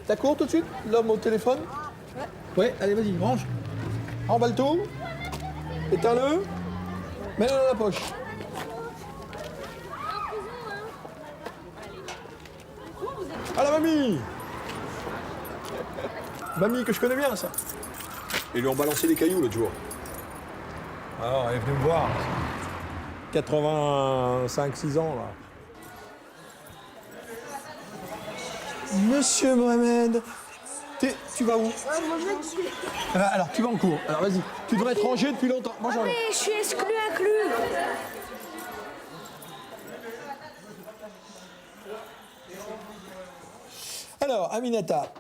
T'as court tout de suite, l'homme au téléphone? Ouais, allez, vas-y, range. Remballe tout. Éteins-le. Mets-le dans la poche. Ah, la mamie! Mamie que je connais bien, ça. Ils lui ont balancé des cailloux l'autre jour. Alors, elle est venue me voir. 85-6 ans, là. Monsieur Mohamed, tu vas où? Alors, tu vas en cours. Alors, vas-y. Tu devrais être rangé depuis longtemps. Moi, Mais je suis inclus. Alors, Aminata,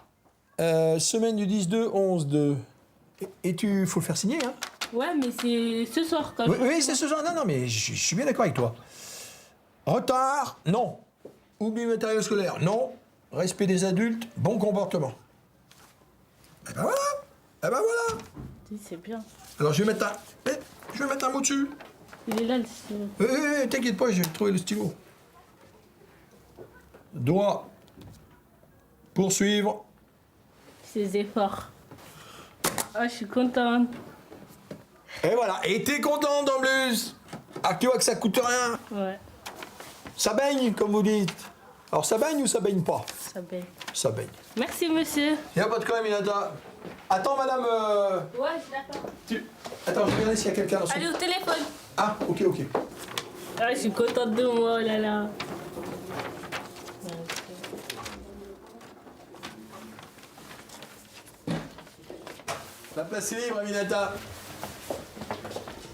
semaine du 10-2, 11-2. Et tu... faut le faire signer, hein? Ouais, mais c'est ce soir, quand Oui, même. oui, c'est ce soir. Non, mais je suis bien d'accord avec toi. Retard, non. Oubli matériel scolaire, non. Respect des adultes, bon comportement. Eh ben voilà. Eh ben voilà. C'est bien. Alors, je vais mettre un mot dessus. Il est là, le stylo. T'inquiète pas, j'ai trouvé le stylo. Doit poursuivre. Ses efforts. Ah, je suis contente. Et voilà. Et t'es contente en plus. Ah, tu vois que ça coûte rien. Ouais, Ça baigne, comme vous dites. Alors, ça baigne ou ça baigne pas? ça baigne. Ça baigne. Merci, monsieur. Y a pas de quoi, Minata. Attends, madame. Ouais, je l'attends. Attends, je vais regarder s'il y a quelqu'un dans son... Allez, au téléphone. Ah, ok. Ah, je suis contente de moi, oh là là. La place est libre, Aminata.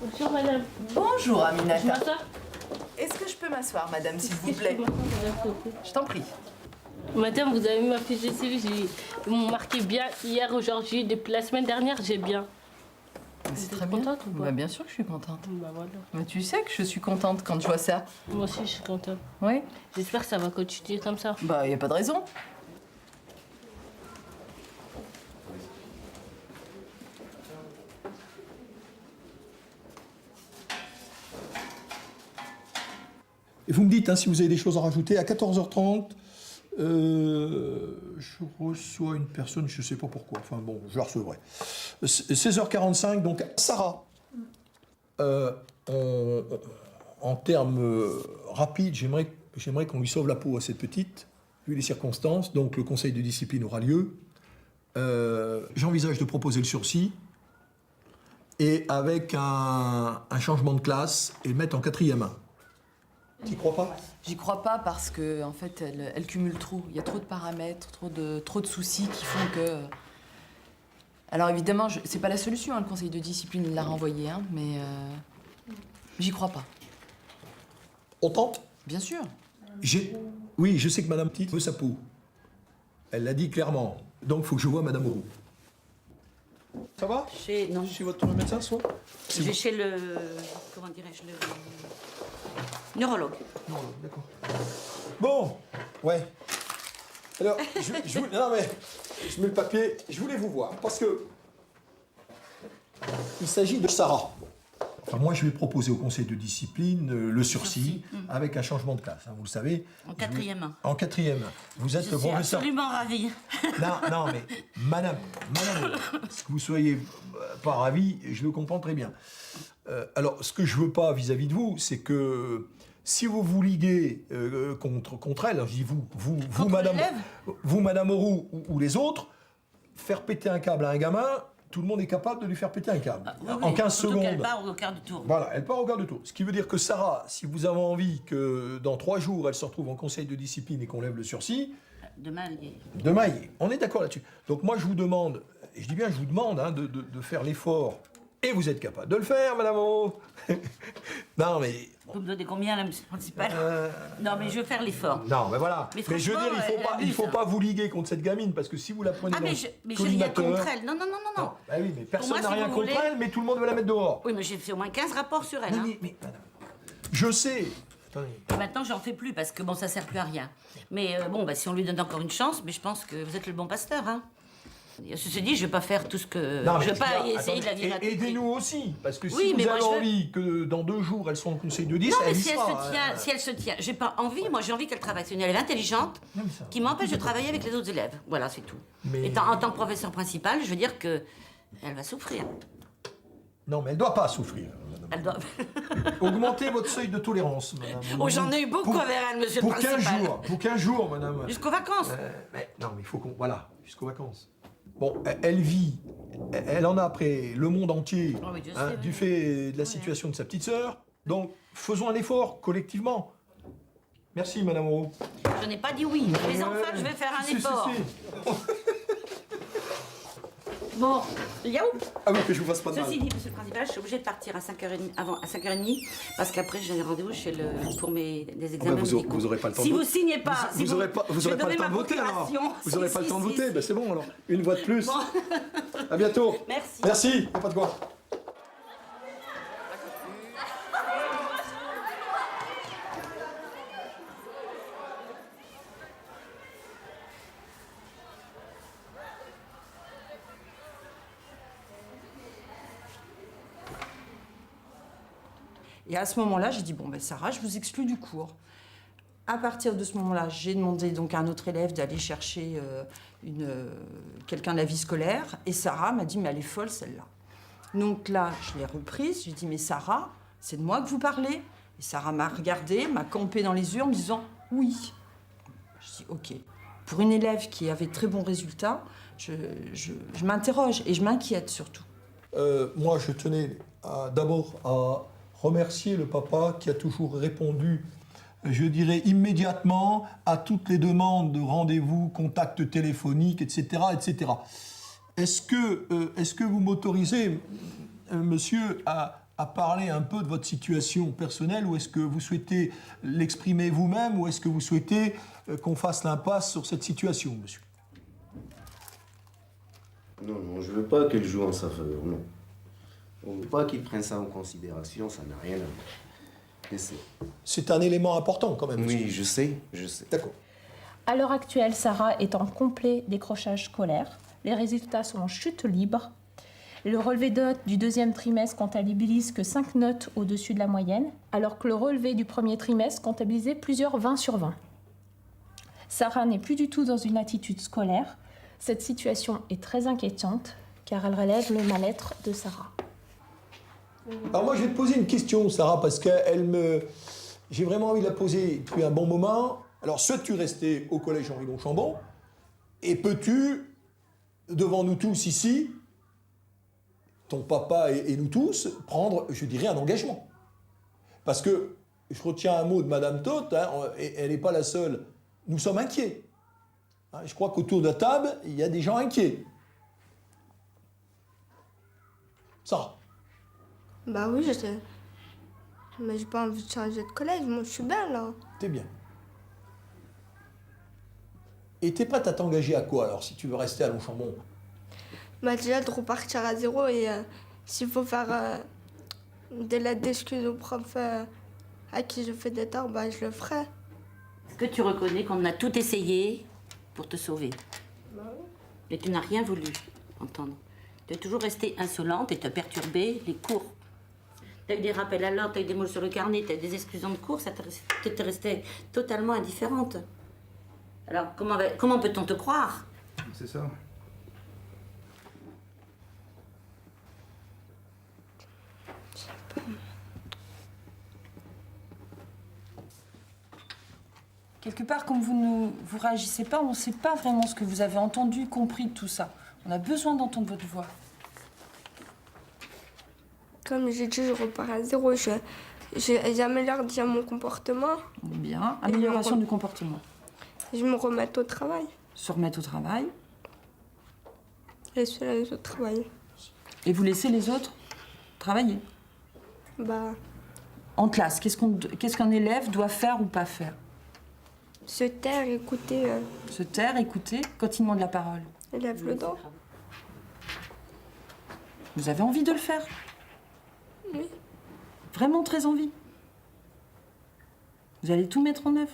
Bonjour, madame. Bonjour Je Aminata. m'assois? Est-ce que je peux m'asseoir, madame, s'il vous plaît? Je t'en prie. Madame, vous avez mis ma fiche de CV. Ils m'ont marqué bien hier, aujourd'hui. Depuis la semaine dernière, j'ai bien. C'est êtes très bien. contente ou pas? Bah, bien sûr que je suis contente. Bah voilà. Mais tu sais que je suis contente quand je vois ça. Moi aussi, je suis contente. Oui. J'espère que ça va continuer comme ça. Bah, y a pas de raison. Et vous me dites, hein, si vous avez des choses à rajouter, à 14h30, je reçois une personne, je ne sais pas pourquoi, enfin bon, je la recevrai. 16h45, donc Sarah. En termes rapides, j'aimerais qu'on lui sauve la peau à cette petite, vu les circonstances, donc le conseil de discipline aura lieu. J'envisage de proposer le sursis, et avec un changement de classe, et le mettre en 4e. T'y crois pas? J'y crois pas parce que, en fait, elle cumule trop. Il y a trop de paramètres, trop de soucis qui font que... Alors évidemment, c'est pas la solution, hein, le conseil de discipline, il l'a renvoyé, hein, mais j'y crois pas. On tente? Bien sûr. Oui, je sais que Madame Petite veut sa peau. Elle l'a dit clairement. Donc, il faut que je voie Madame Roux. Ça va? Non. Chez votre médecin, soit? Je vais chez le... Comment dirais-je? Le... neurologue. Non, d'accord. Bon, ouais. Alors, non mais, je mets le papier. Je voulais vous voir, parce que... il s'agit de Sarah. Enfin, moi, je vais proposer au conseil de discipline le sursis, avec un changement de classe, hein, vous le savez. En 4e. En 4e. Vous êtes Je le suis professeur... absolument ravie. Non, mais madame, que vous soyez pas ravi, je le comprends très bien. Alors, ce que je veux pas vis-à-vis de vous, c'est que si vous vous liguez contre elle, je dis vous, madame Auroux ou les autres, faire péter un câble à un gamin, tout le monde est capable de lui faire péter un câble. En 15 secondes. Elle part au quart du tour. Voilà, elle part au quart de tour. Ce qui veut dire que Sarah, si vous avez envie que dans 3 jours, elle se retrouve en conseil de discipline et qu'on lève le sursis, Demain, elle y est. demain, on est d'accord là-dessus. Donc moi, je vous demande, et je dis bien, je vous demande hein, de faire l'effort, et vous êtes capable de le faire, madame Moreau. Non, mais... Vous me donnez combien, la monsieur principale? Non, mais je vais faire l'effort. Non, mais voilà. Mais Mais je veux dire, franchement, il faut abuse. pas vous liguer contre cette gamine, parce que si vous la prenez Ah, dans mais j'ai rien collimateur... contre elle. Non. Bah oui, mais personne moi, n'a si rien vous contre voulez- elle, mais tout le monde veut la mettre dehors. Oui, mais j'ai fait au moins 15 rapports sur elle. Non, Hein. mais madame, je sais... Attendez. Et maintenant, j'en fais plus parce que bon, ça sert plus à rien. Mais bon, bah, si on lui donne encore une chance, mais je pense que vous êtes le bon pasteur, hein. Ceci dit, je vais pas faire tout ce que... Non, mais je vais pas là, essayer de la attendez, dire à aidez-nous aussi, parce que si Oui, mais vous moi, avez je veux- envie que dans 2 jours, elles sont au conseil de 10, Non, mais elle y si elle sera, se tient, si elle se tient, j'ai pas envie, moi j'ai envie qu'elle travaille. C'est une élève intelligente Non, mais ça- qui m'empêche de travailler avec les autres élèves. Voilà, c'est tout. Mais- Et en tant que professeur principal, je veux dire que elle va souffrir. Non, mais elle ne doit pas souffrir. madame. Elle doit... Augmentez votre seuil de tolérance, madame. Oh, j'en ai eu beaucoup Pour- envers elle, monsieur Pour le 15 principal. jours, pour 15 jours, madame. Jusqu'aux vacances. Mais non, mais il faut qu'on... Voilà, jusqu'aux vacances. Bon, elle vit, elle en a après le monde entier, Oh oui, je hein, sais, du oui. fait de la situation de sa petite sœur. Donc, faisons un effort, collectivement. Merci, madame Moreau. Je n'ai pas dit oui. Les enfants, je vais faire un Si, si, effort. si. Bon, Yao. Ah oui, que je vous fasse pas de mal. Ceci dit, monsieur le principal, je suis obligée de partir à 5h30, à 5h30, parce qu'après j'ai un rendez-vous pour des examens médicaux. Vous aurez pas le temps Si de vous voter. signez pas, si Vous aurez pas je vais le donner temps ma de voter alors. procuration. Vous n'aurez Si, pas le si, temps de si, voter, si. ben c'est bon alors. Une voix de plus. Bon. À bientôt. Merci. Merci, y a pas de quoi. Et à ce moment-là, j'ai dit, bon, ben Sarah, je vous exclus du cours. À partir de ce moment-là, j'ai demandé donc à un autre élève d'aller chercher quelqu'un de la vie scolaire. Et Sarah m'a dit, mais elle est folle, celle-là. Donc là, je l'ai reprise. J'ai dit, mais Sarah, c'est de moi que vous parlez. Et Sarah m'a regardée, m'a campé dans les yeux en me disant, oui. Je dis, OK. Pour une élève qui avait très bons résultats, je m'interroge et je m'inquiète surtout. Moi, je tenais d'abord à remercier le papa qui a toujours répondu, je dirais, immédiatement à toutes les demandes de rendez-vous, contacts téléphoniques, etc., etc. Est-ce que vous m'autorisez, monsieur, à parler un peu de votre situation personnelle, ou est-ce que vous souhaitez l'exprimer vous-même, ou est-ce que vous souhaitez qu'on fasse l'impasse sur cette situation, monsieur? Non, non, je veux pas qu'elle joue en sa faveur, non. On veut pas qu'il prenne ça en considération, ça n'a rien à voir. Laissez. C'est un élément important quand même, monsieur. Oui, je sais, je sais. D'accord. À l'heure actuelle, Sarah est en complet décrochage scolaire. Les résultats sont en chute libre. Le relevé de notes du 2e trimestre comptabilise que 5 notes au-dessus de la moyenne, alors que le relevé du 1er trimestre comptabilisait plusieurs 20 sur 20. Sarah n'est plus du tout dans une attitude scolaire. Cette situation est très inquiétante, car elle relève le mal-être de Sarah. Alors moi, je vais te poser une question, Sarah, parce que j'ai vraiment envie de la poser depuis un bon moment. Alors, souhaites-tu rester au collège Henri Longchambon? Et peux-tu, devant nous tous ici, ton papa et nous tous, prendre, je dirais, un engagement? Parce que, je retiens un mot de Madame Toth, hein, et elle n'est pas la seule. Nous sommes inquiets. Hein, je crois qu'autour de la table, il y a des gens inquiets. Sarah? Bah oui, je sais. Mais j'ai pas envie de changer de collège, moi je suis bien là. T'es bien. Et t'es prête à t'engager à quoi alors si tu veux rester à Longchambon? Bah déjà de repartir à zéro et s'il faut faire des lettres d'excuses aux profs à qui je fais des torts, bah je le ferai. Est-ce que tu reconnais qu'on a tout essayé pour te sauver? Bah oui. Mais tu n'as rien voulu entendre. Tu es toujours restée insolente et te perturber les cours. Tu as eu des rappels à l'ordre, tu as eu des mots sur le carnet, tu as eu des excuses de cours, ça t'es restée totalement indifférente. Alors comment peut-on te croire? C'est ça. Quelque part, comme vous réagissez pas, on ne sait pas vraiment ce que vous avez entendu, compris de tout ça. On a besoin d'entendre votre voix. Comme j'ai dit, je repars à zéro. J'améliore déjà mon comportement. Bien. Amélioration du comportement. Je me remets au travail. Se remettre au travail. Laisser les autres travailler. Et vous laissez les autres travailler. Bah, En classe, qu'est-ce qu'un élève doit faire ou pas faire? se taire, écouter, Se taire, écouter, continuellement de la parole. lève le dos. Vous avez envie de le faire? Oui. Vraiment très envie. Vous allez tout mettre en œuvre.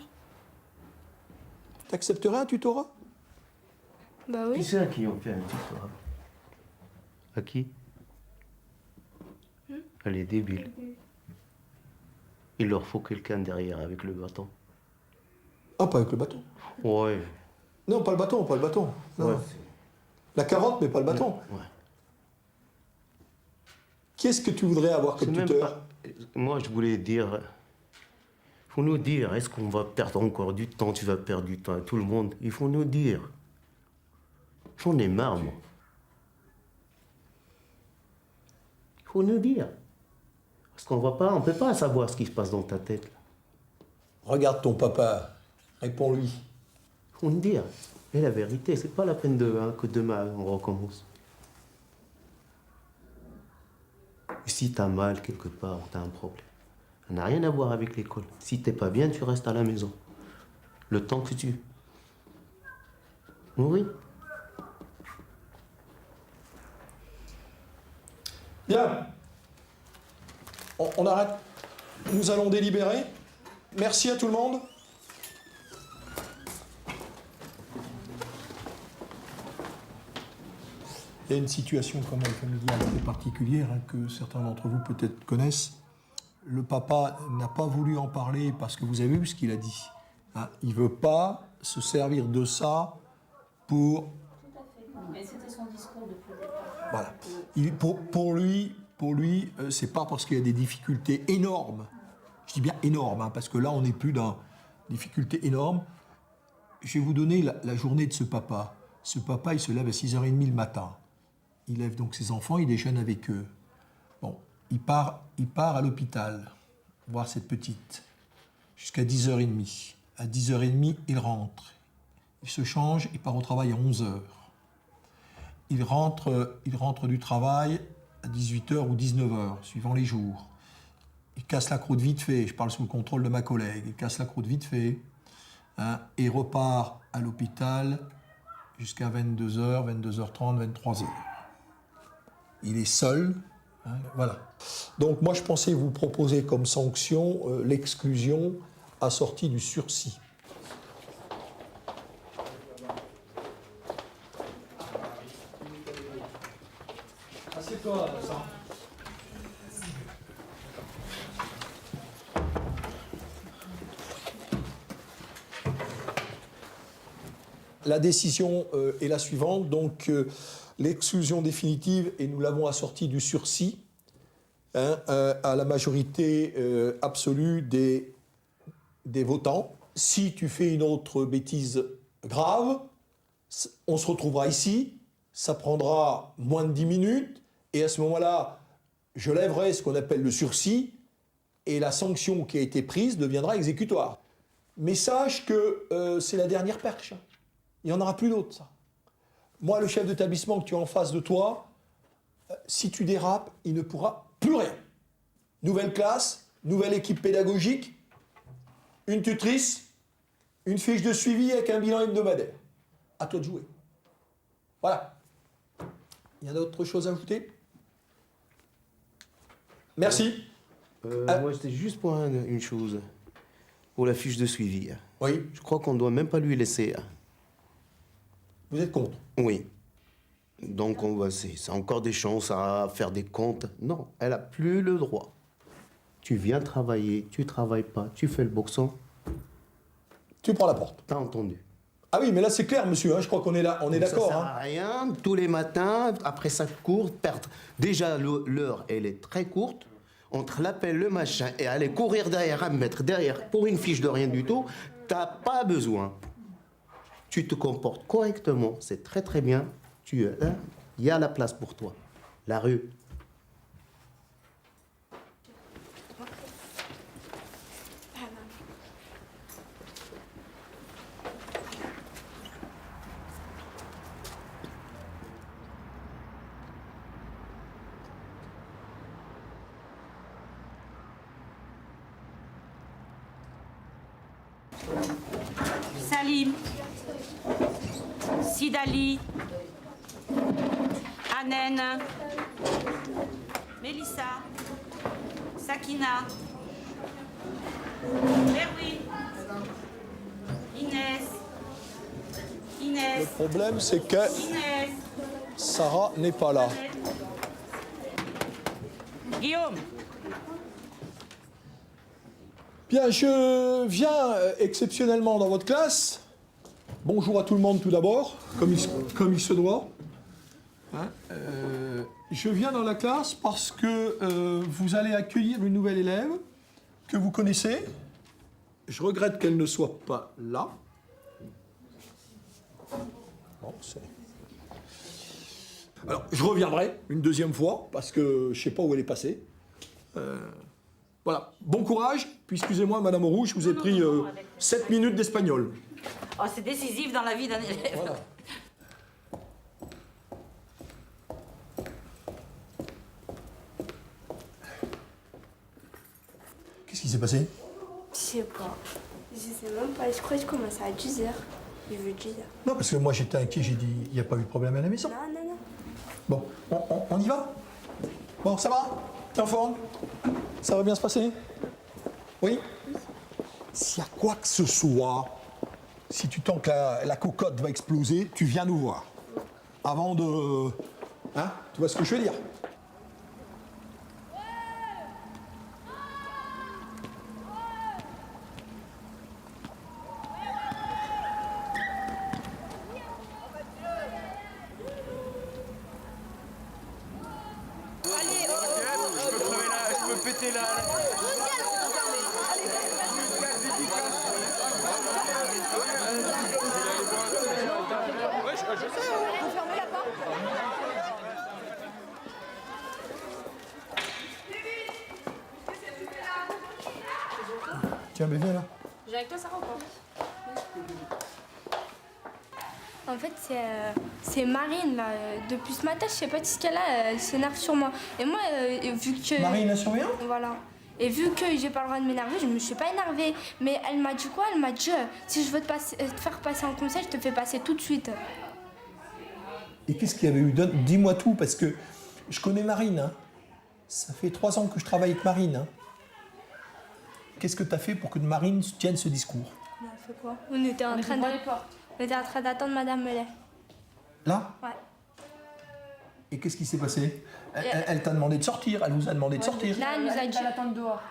T'accepterais un tutorat? Bah Qui oui. c'est à qui on fait un tutorat? À qui? Elle est débile. Il leur faut quelqu'un derrière avec le bâton. Ah, pas avec le bâton. Ouais. Non, pas le bâton, pas le bâton. Non. Ouais, La carotte, mais pas le bâton. ouais. Qui est-ce que tu voudrais avoir comme C'est même tuteur? pas- Moi, je voulais dire. Il faut nous dire, est-ce qu'on va perdre encore du temps? Tu vas perdre du temps à tout le monde. Il faut nous dire. J'en ai marre, moi. Il faut nous dire. Parce qu'on va pas, on peut pas savoir ce qui se passe dans ta tête. Là. Regarde ton papa. Réponds-lui. Il faut nous dire. Et la vérité, c'est pas la peine que demain on recommence. Et si t'as mal quelque part, t'as un problème. Ça n'a rien à voir avec l'école. Si t'es pas bien, tu restes à la maison. Le temps que tu... Oui. Bien. On arrête. Nous allons délibérer. Merci à tout le monde. Il y a une situation quand même familiale assez particulière que certains d'entre vous peut-être connaissent. Le papa n'a pas voulu en parler parce que vous avez vu ce qu'il a dit. Hein, il ne veut pas se servir de ça pour... Mais c'était son discours depuis le départ. Voilà. Pour lui, c'est pas parce qu'il y a des difficultés énormes. Je dis bien énormes, hein, parce que là, on n'est plus dans difficultés énormes. Je vais vous donner la journée de ce papa. Ce papa, il se lève à 6h30 le matin. Il lève donc ses enfants, il déjeune avec eux. Bon, il part à l'hôpital, voir cette petite, jusqu'à 10h30. À 10h30, il rentre. Il se change, il part au travail à 11h. Il rentre du travail à 18h ou 19h, suivant les jours. Il casse la croûte vite fait, je parle sous le contrôle de ma collègue, il casse la croûte vite fait, hein, et repart à l'hôpital jusqu'à 22h, 22h30, 23h. Il est seul, hein, voilà. Donc moi je pensais vous proposer comme sanction l'exclusion assortie du sursis. Assieds-toi, Sam. La décision est la suivante, donc l'exclusion définitive, et nous l'avons assortie du sursis, hein, à la majorité absolue des votants. Si tu fais une autre bêtise grave, on se retrouvera ici, ça prendra moins de 10 minutes, et à ce moment-là, je lèverai ce qu'on appelle le sursis, et la sanction qui a été prise deviendra exécutoire. Mais sache que c'est la dernière perche. Il n'y en aura plus d'autres, ça. Moi, le chef d'établissement que tu as en face de toi, si tu dérapes, il ne pourra plus rien. Nouvelle classe, nouvelle équipe pédagogique, une tutrice, une fiche de suivi avec un bilan hebdomadaire. À toi de jouer. Voilà. Il y a d'autres choses à ajouter? Merci. Moi, c'était juste pour une chose. Pour la fiche de suivi. Oui. Je crois qu'on ne doit même pas lui laisser. Vous êtes contre? Oui. Donc, c'est encore des chances à faire des comptes. Non, elle n'a plus le droit. Tu viens travailler, tu travailles pas, tu fais le boxon. Tu prends la porte. T'as entendu? Ah oui, mais là c'est clair, monsieur, hein, je crois qu'on est là, on est d'accord. Ça sert à rien, tous les matins, après ça court, perdre. Déjà, l'heure, elle est très courte. Entre l'appel, le machin, et aller courir derrière, un mètre derrière, pour une fiche de rien du tout, t'as pas besoin. Tu te comportes correctement, c'est très très bien. Il y a la place pour toi. La rue. Salim, Sidali, Anen, Mélissa, Sakina, Merwin, Inès, Inès. Le problème, c'est que Inès. Sarah n'est pas là. Guillaume. Bien, je viens exceptionnellement dans votre classe. Bonjour à tout le monde tout d'abord, comme il se doit. Hein, je viens dans la classe parce que vous allez accueillir une nouvelle élève que vous connaissez. Je regrette qu'elle ne soit pas là. Bon, alors, je reviendrai une deuxième fois parce que je ne sais pas où elle est passée. Voilà, bon courage. Puis excusez-moi, Madame Rouge, je vous ai pris 7 minutes d'espagnol. Oh, c'est décisif dans la vie d'un élève. Voilà. Qu'est-ce qui s'est passé? Je sais pas. Je sais même pas. Je crois que je commençais à 10h. J'ai vu 10h. Non, parce que moi j'étais inquiet, j'ai dit, il n'y a pas eu de problème à la maison. Non, non, non. Bon, on y va? Bon, ça va? T'es en forme? Ça va bien se passer? Oui? S'il y a quoi que ce soit, si tu tentes que la cocotte va exploser, tu viens nous voir. Avant de... Hein? Tu vois ce que je veux dire? Tiens, mais viens là. J'ai avec toi, Sarah, ou pas? En fait, c'est Marine, là. Depuis ce matin, je sais pas ce qu'elle a, elle s'énerve sur moi. Et moi, vu que... Marine, la surveillante? Voilà. Et vu que j'ai pas le droit de m'énerver, je me suis pas énervée. Mais elle m'a dit quoi? Elle m'a dit, si je veux te faire passer en conseil, je te fais passer tout de suite. Et qu'est-ce qu'il y avait eu d'autre? Dis-moi tout, parce que je connais Marine. Hein. Ça fait 3 ans que je travaille avec Marine. Hein. Qu'est-ce que tu as fait pour que Marine tienne ce discours? On a fait quoi? On était en train d'attendre Madame Mellet. Là? Ouais. Et qu'est-ce qui s'est passé? Elle t'a demandé de sortir, elle vous a demandé de sortir. Là, elle nous a dit... dehors.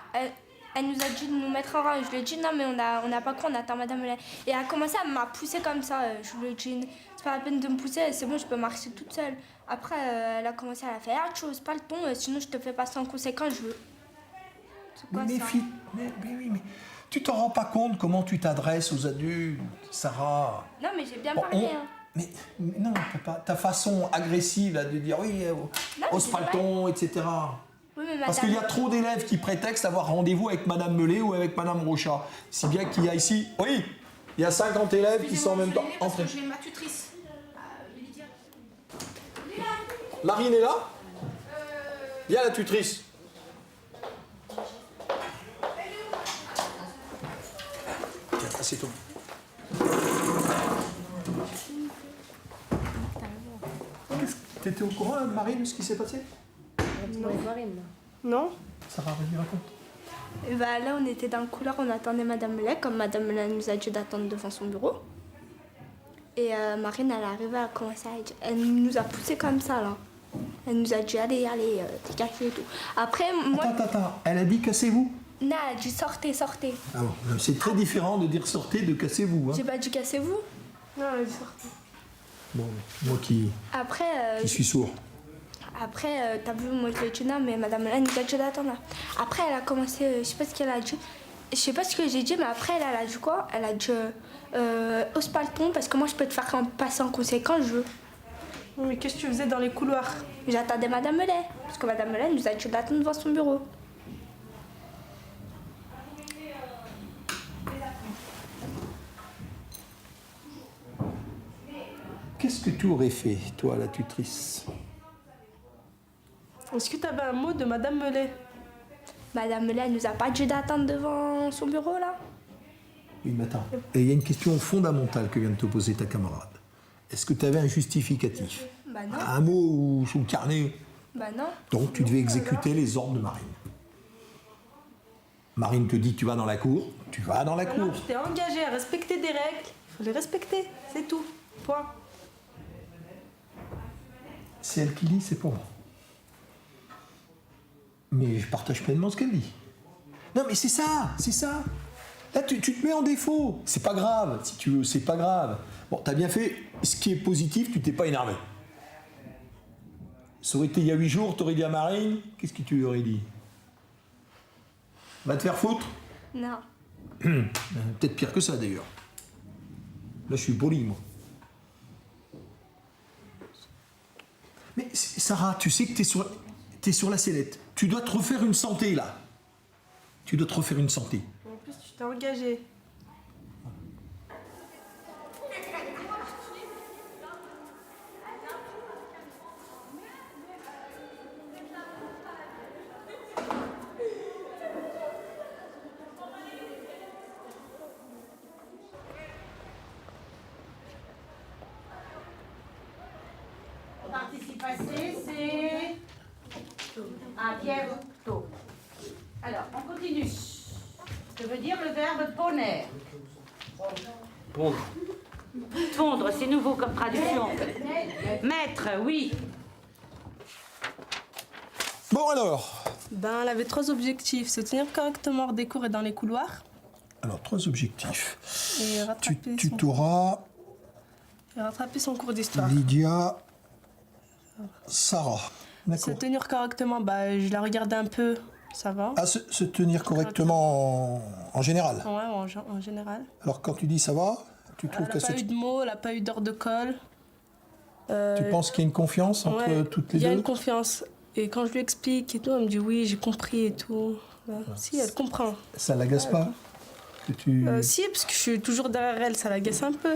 Elle nous a dit de nous mettre en rang. Je lui ai dit non, mais on n'a pas quoi, on attend Madame Mellet. Et elle a commencé à m'a poussé comme ça. Je lui ai dit c'est pas la peine de me pousser, c'est bon, je peux marcher toute seule. Après, elle a commencé à faire autre chose, pas le ton, sinon je te fais passer en conséquence, je veux. C'est quoi ça? Mais tu t'en rends pas compte comment tu t'adresses aux adultes, Sarah? Non, mais j'ai bien parlé. Hein. Mais non, ta façon agressive là, de dire oui, hausse pas le ton, etc. Oui, mais Parce qu'il y a trop d'élèves qui prétextent avoir rendez-vous avec Madame Mellet ou avec Madame Rochat. Si bien qu'il y a ici, oui, il y a 50 élèves qui sont en même temps entrés. J'ai ma tutrice. Marine est là? Viens la tutrice. Tiens, assieds-toi. T'étais au courant, hein, Marine, de ce qui s'est passé? Non. Sarah, vas-y, raconte. Et bah, là, on était dans le couloir, on attendait Madame Mellet, comme Madame Mellet nous a dit d'attendre devant son bureau. Et Marine, elle est arrivée, elle a commencé à dire, elle nous a poussé comme ça, là. Elle nous a dit, allez, dégagez et tout. Après, moi... Attends, elle a dit cassez-vous? Non, elle a dit sortez, sortez. Ah bon, c'est très différent de dire sortez de cassez-vous. Hein. J'ai pas dit cassez-vous. Non, elle a dit sortez. Bon, moi qui suis sourd. Après, t'as vu, moi je lui ai dit non, mais Madame Mellet nous a dit d'attendre là. Après, elle a commencé, je sais pas ce qu'elle a dit. Je sais pas ce que j'ai dit, mais après, elle a dit quoi? Elle a dit hausse pas le ton parce que moi je peux te faire passer en conséquence, je veux. Mais qu'est-ce que tu faisais dans les couloirs? J'attendais Madame Mellet, parce que Madame Mellet nous a dit d'attendre devant son bureau. Qu'est-ce que tu aurais fait, toi, la tutrice? Est-ce que tu avais un mot de Madame Mellet? Madame Mellet, elle nous a pas dit d'attendre devant son bureau, là? Oui, mais attends. Et il y a une question fondamentale que vient de te poser ta camarade. Est-ce que tu avais un justificatif? Bah non. Un mot sous le carnet? Bah non. Donc tu devais exécuter les ordres de Marine. Marine te dit tu vas dans la cour, tu vas dans la cour. Non, je t'ai engagé à respecter des règles. Il faut les respecter, c'est tout. Point. C'est elle qui dit, c'est pour moi. Mais je partage pleinement ce qu'elle dit. Non, mais c'est ça, c'est ça. Là, tu te mets en défaut. C'est pas grave, si tu veux, c'est pas grave. Bon, t'as bien fait. Ce qui est positif, tu t'es pas énervé. Ça aurait été il y a 8 jours, t'aurais dit à Marine, qu'est-ce que tu lui aurais dit? Va te faire foutre? Non. Peut-être pire que ça, d'ailleurs. Là, je suis poli, moi. Mais Sarah, tu sais que t'es sur la sellette. Tu dois te refaire une santé, là. Tu dois te refaire une santé. En plus, tu t'es engagée. Le participe passé, c'est un verbe tôt. Alors, on continue. Ça veut dire le verbe poner. Pondre. Fondre, c'est nouveau comme traduction. Mettre, oui. Bon, alors. Ben, elle avait 3 objectifs. Se tenir correctement hors des cours et dans les couloirs. Alors, 3 objectifs. Et rattraper, Tu t'auras son cours d'histoire. Lydia, Sarah. Se D'accord. tenir correctement, bah, je la regardais un peu, ça va. À se tenir correctement en général. Ouais, en général. Alors, quand tu dis ça va, tu trouves Elle que n'a pas eu de mots, elle n'a pas eu d'heure de colle. tu penses qu'il y a une confiance entre Ouais, toutes les il y a deux? une confiance. Et quand je lui explique et tout, elle me dit oui, j'ai compris et tout. Ouais. Si, elle comprend. Ça l'agace pas que tu... Si, parce que je suis toujours derrière elle, ça l'agace un peu.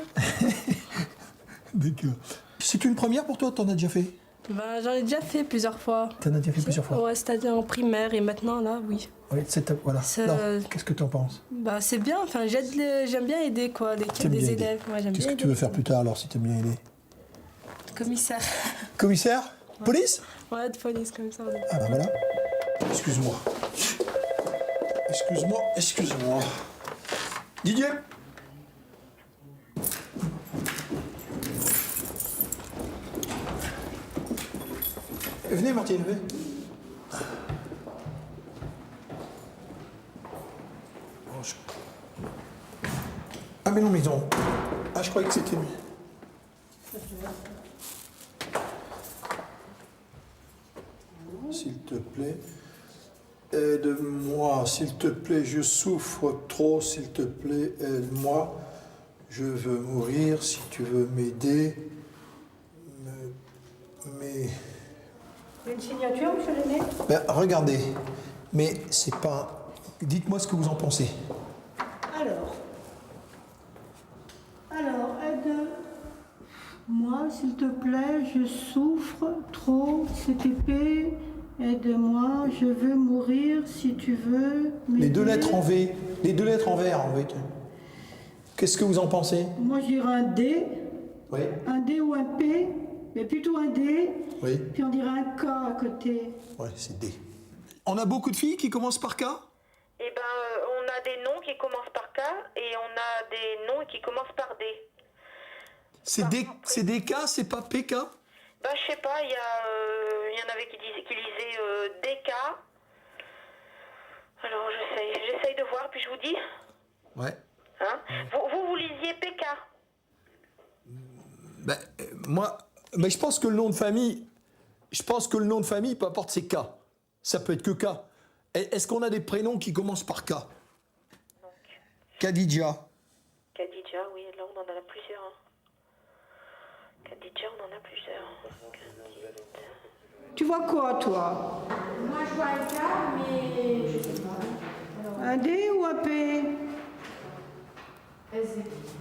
D'accord. C'est une première pour toi, t'en as déjà fait? Ben, j'en ai déjà fait plusieurs fois. T'en as déjà fait plusieurs fois? Ouais, c'est-à-dire en primaire et maintenant, là, oui. Oui, voilà. Ça- Alors, qu'est-ce que tu en penses? Bah, c'est bien, enfin, j'aime bien aider, quoi, T'aimes bien des aider. élèves. Ouais, j'aime Qu'est-ce bien que tu veux aider faire les plus tard alors si t'aimes bien aider? élèves. Commissaire. Commissaire? Police? Ouais, de police, commissaire. Ah ben voilà. Excuse-moi. Excuse-moi. Didier? Venez Martine, venez. Ah mais non, mais non. Ah, je croyais que c'était... S'il te plaît, aide-moi. S'il te plaît, je souffre trop. S'il te plaît, aide-moi. Je veux mourir. Si tu veux m'aider. Mais... Une signature, monsieur Lenné? Ben, regardez. Mais c'est pas... Dites-moi ce que vous en pensez. Alors, aide-moi, s'il te plaît, je souffre trop, c'est épais, aide-moi, je veux mourir, si tu veux m'aider. Les 2 lettres en V. Les 2 lettres en vert, en V. Qu'est-ce que vous en pensez? Moi, je dirais un D, Oui. un D ou un P, mais plutôt un D, Oui. puis on dirait un K à côté. Ouais, c'est D. On a beaucoup de filles qui commencent par K? Eh ben, on a des noms qui commencent par K et on a des noms qui commencent par D. C'est DK, c'est pas PK? Ben, je sais pas, il y en avait qui lisaient DK. Alors, j'essaye de voir, puis je vous dis. Ouais. Hein? Vous lisiez PK. Ben, moi, mais je pense que le nom de famille, peu importe, c'est K. Ça peut être que K. Est-ce qu'on a des prénoms qui commencent par K? Khadija. Khadija, oui, là on en a plusieurs. Hein. Khadija, on en a plusieurs. Tu vois quoi, toi? Moi, je vois un K, mais je sais pas. Un D ou un P?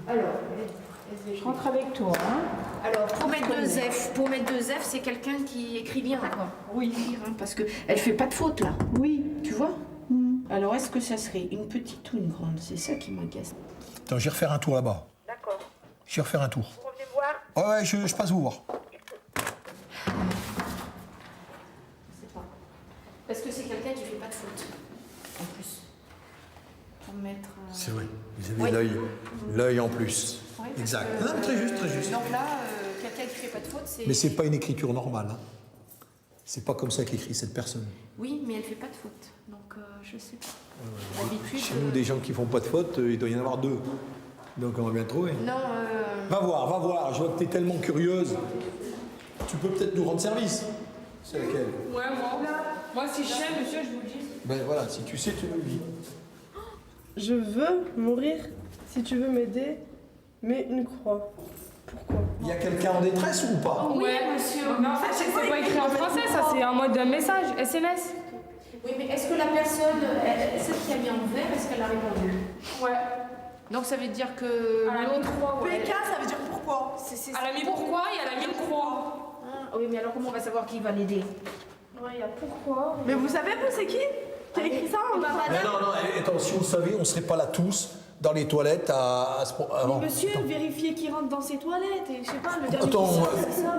Alors, Je rentre avec toi, hein? Alors, pour mettre 2 F, c'est quelqu'un qui écrit bien, quoi. Oui. Parce qu'elle ne fait pas de faute, là. Oui. Tu vois Alors, est-ce que ça serait une petite ou une grande? C'est ça qui m'agace. Attends, je vais refaire un tour là-bas. D'accord. Je vais refaire un tour. Vous revenez me voir? Ouais, je passe vous voir. Parce que c'est quelqu'un qui ne fait pas de faute, en plus. Pour mettre... C'est vrai, vous avez l'œil en plus. Oui, Exact. Non, mais très juste, très juste. Donc là, quelqu'un qui fait pas de faute, c'est... Mais c'est pas une écriture normale. Hein. C'est pas comme ça qu'écrit cette personne. Oui, mais elle fait pas de faute. Donc je sais pas. D'habitude... Chez nous, des gens qui font pas de faute, il doit y en avoir 2. Donc on va bien trouver. Non, Va voir. Je vois que tu es tellement curieuse. Tu peux peut-être nous rendre service. C'est laquelle? Ouais, moi, si je sais, monsieur, je vous le dis. Ben voilà, si tu sais, tu me le dis. Je veux mourir si tu veux m'aider, mais une croix. Pourquoi? Il y a quelqu'un en détresse ou pas? Ouais, monsieur. Mais en fait, c'est pas écrit en français, ça, c'est en mode message, SMS. Oui, mais est-ce que la personne, celle qui a mis en vert, est-ce qu'elle a répondu? Ouais. donc ça veut dire que... Elle a mis une croix, ouais. PK, ça veut dire pourquoi? Elle a mis pourquoi et elle a mis une croix. Ah, oui, mais alors comment on va savoir qui va l'aider? Ouais, il y a pourquoi. Mais vous savez, vous, c'est qui a écrit ça? Mais non, attends, si on le savait, on serait pas là tous, dans les toilettes, à ce point. Mais monsieur, vérifiez qu'il rentre dans ses toilettes et je sais pas, le dernier Attends, qui sort, c'est ça.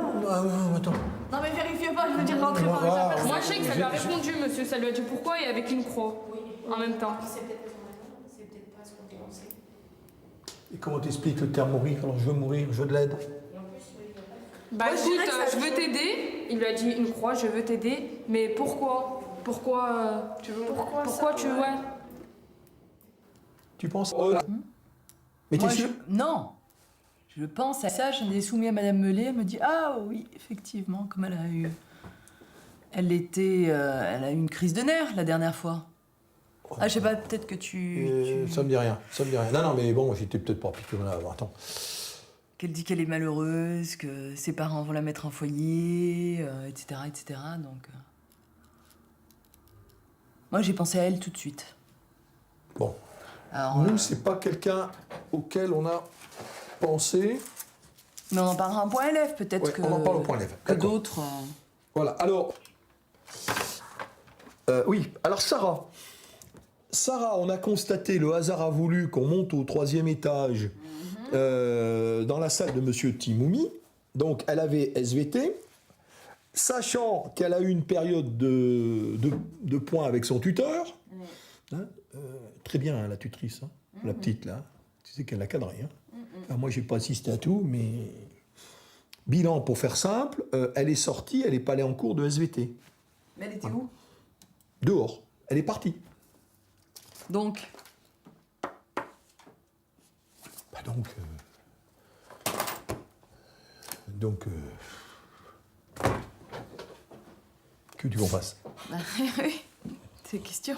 attends. Non, mais vérifiez pas, je veux dire, rentrez pas avec la personne. Moi, je sais que ça lui a répondu, monsieur. Ça lui a dit pourquoi et avec une croix. En même temps. C'est peut-être pas ce qu'on pensait. Et comment t'expliques le terme mourir? Alors je veux mourir, je veux de l'aide. Bah écoute, je veux t'aider. Il lui a dit une croix, je veux t'aider. Mais pourquoi? Pourquoi tu veux Pourquoi tu veux? Ouais. Tu penses? Mais t'es Moi, sûr? Non. Je pense à ça, j'en ai soumis à Madame Mellet, elle me dit ah oui, effectivement, comme elle a eu... Elle a eu une crise de nerfs la dernière fois. Ah, je sais pas, peut-être que tu... Ça me dit rien, Non, mais bon, j'étais peut-être pas piqué là. Attends. Qu'elle dit qu'elle est malheureuse, que ses parents vont la mettre en foyer, etc., etc. Donc... Moi, j'ai pensé à elle tout de suite. Bon. Alors, nous, c'est pas quelqu'un auquel on a pensé. Mais on en parlera en point élève, peut-être Ouais, que... on en parle au point élève. Que D'accord. d'autres... Voilà, alors... oui, alors Sarah. Sarah, on a constaté, le hasard a voulu qu'on monte au 3e étage dans la salle de Monsieur Timoumi. Donc, elle avait SVT. Sachant qu'elle a eu une période de points avec son tuteur. Hein, très bien, hein, la tutrice, hein, la petite, là. Tu sais qu'elle l'a cadré. Hein. Enfin, moi, j'ai pas assisté à tout, mais... Bilan, pour faire simple, elle est sortie, elle n'est pas allée en cours de SVT. Mais elle était où? Dehors. Elle est partie. Donc Bah donc... Que tu qu'on fasse? oui, c'est question.